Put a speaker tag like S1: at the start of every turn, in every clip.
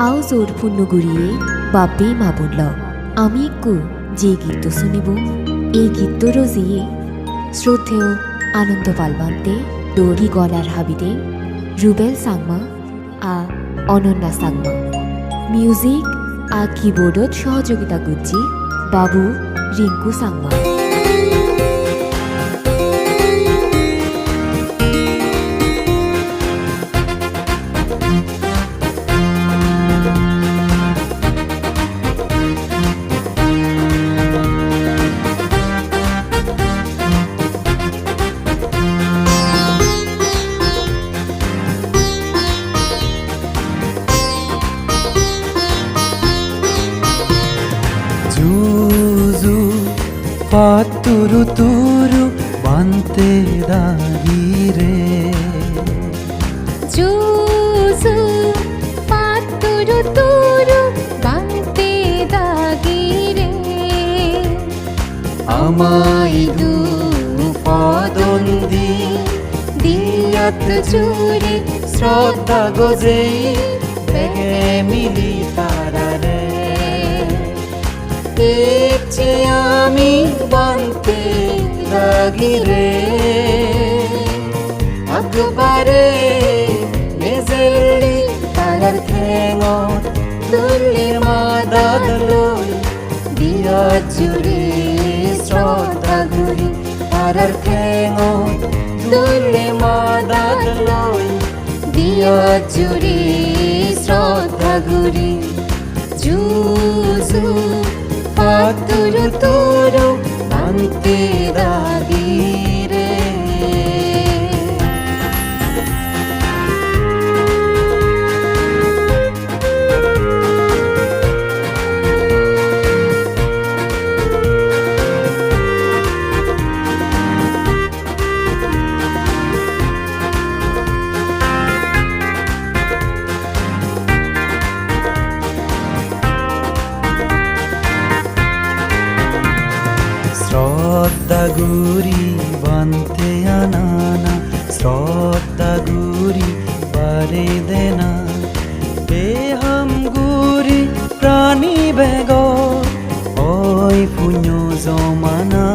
S1: আও জোর পুণ্যগুৰিয়ে বাপে মাবুন লগ আমি একো যে গীত শুনিব এই গীতর যিয়ে শ্রদ্ধেয় আনন্দ পালবান্তে দৌড়ি গলার হাবিদে রুবেল সাংমা আ অনন্যা সাংমা মিউজিক আ কিবোর্ডত সহযোগিতা করছি বাবু Rinku Sangma.
S2: Paturu turu bante dagire
S3: Juzu paturu turu bante dagire
S2: Amai du padondi diyat jure shraddha goje bege mili tarare দেখছি আমি বানতে লাগিরে আকবারে মেজেলি তারার ঠেঙত তুলি মাদাদ লই দিয়া জুড়ে শ্রদ্ধা ঘুরি তারার ঠেঙত তুলি মাদাদ লই দিয়া জুড়ে শ্রদ্ধা ঘুরি জুজু Paturu turu bante dagire শ্রদ্ধা গুরি বানতে আনানা শ্রদ্ধা গুরি বারে দেনা বেহাম গুরি প্রাণী বেগ ওই পুণ্য জমানা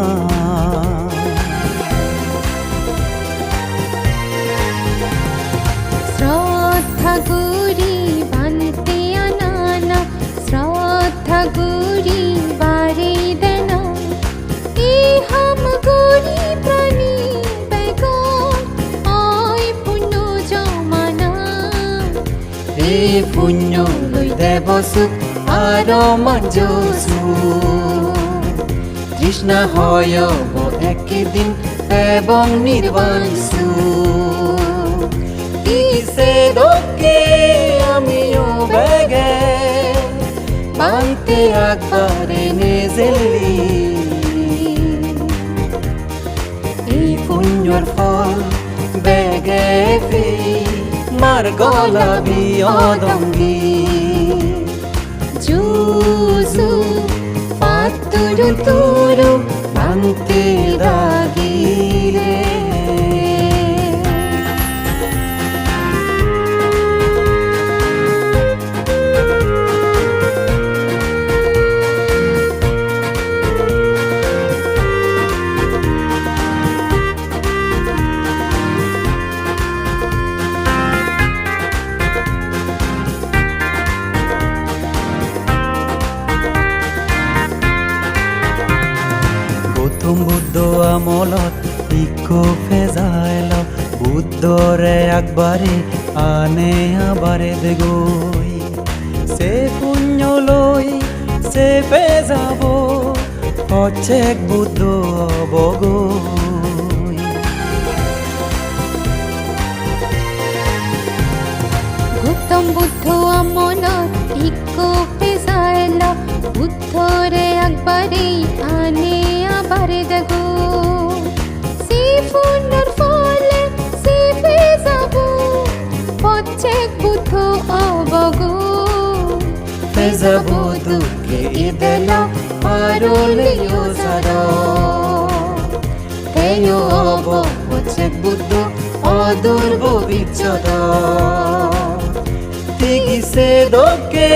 S3: শ্রদ্ধা গুরি বানতে আনানা শ্রদ্ধা গুরি বারে দেনা हम गोरी प्राणी बेगोर ओय पुण्य जमाना
S2: ए पुण्य लई देव सुख आरो मजसु তৃষ্ণা হয় একদিন এবং নির্বাণ কিসে দোকে আমিও বেগে বানতে একবারে নেজেলি পুণ্যর ফল বেগে ফি মার গলা বিয়দঙ্গি
S3: জুজু পাতুরু তুরু
S2: বানতে দাগিরে গৌতম বুদ্ধ আমলত ইকো ফেজাইল বুদ্ধরে একবারে আনে আবারে দেগই সে পুণ্য লই সে ফেজাব হচ্ছে বুদ্ধ অবগই
S3: গৌতম বুদ্ধ আমনত ইকো ফেজাইল বুদ্ধরে একবারে আনে আবারে দেগো সে পুণ্যর ফলে সে ফেজাবো প্রত্যেক বুদ্ধ অবগো
S2: ফেজাবো দুঃখে ইদেল পারলেও সারা তেও অব প্রত্যেক বুদ্ধ অদূর্ব বিচ্ছদ সিগিছে দোকে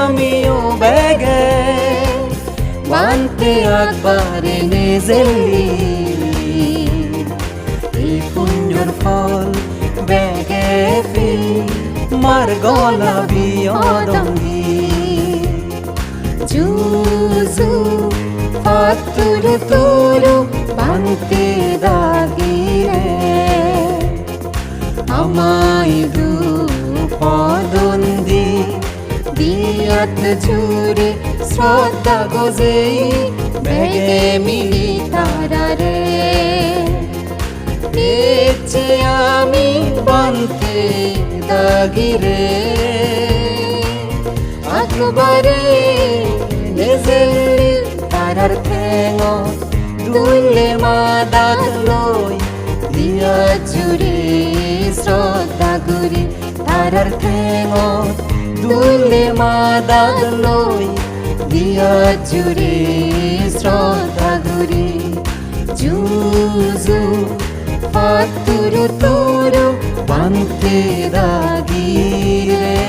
S2: আমিও বেগে বানতে আকবারে নেজেলি এই পুণ্যর ফল বেগে ফিল মার গলা বিয়দঙ্গি
S3: জুজু ফাতুরু তুরু বানতে দাগিরে
S2: আমায় দু পদন্দি
S3: দিয়াত জুড়ে শ্রদ্ধা গজেই বেগে মিলি তারারে
S2: নেচে আমি বানতে দাগিরে
S3: আকবারে
S2: নেজেলি তারার ঠেঙ দুলে মাদাত লই
S3: দিয়া জুড়ে শ্রদ্ধা গুরি
S2: তারার ঠেঙ দুলে মাদাত লই
S3: দিয়া জুড়ে শ্রদ্ধা গুরি জুজু ফাতুরু তুরু
S2: বানতে দাগিরে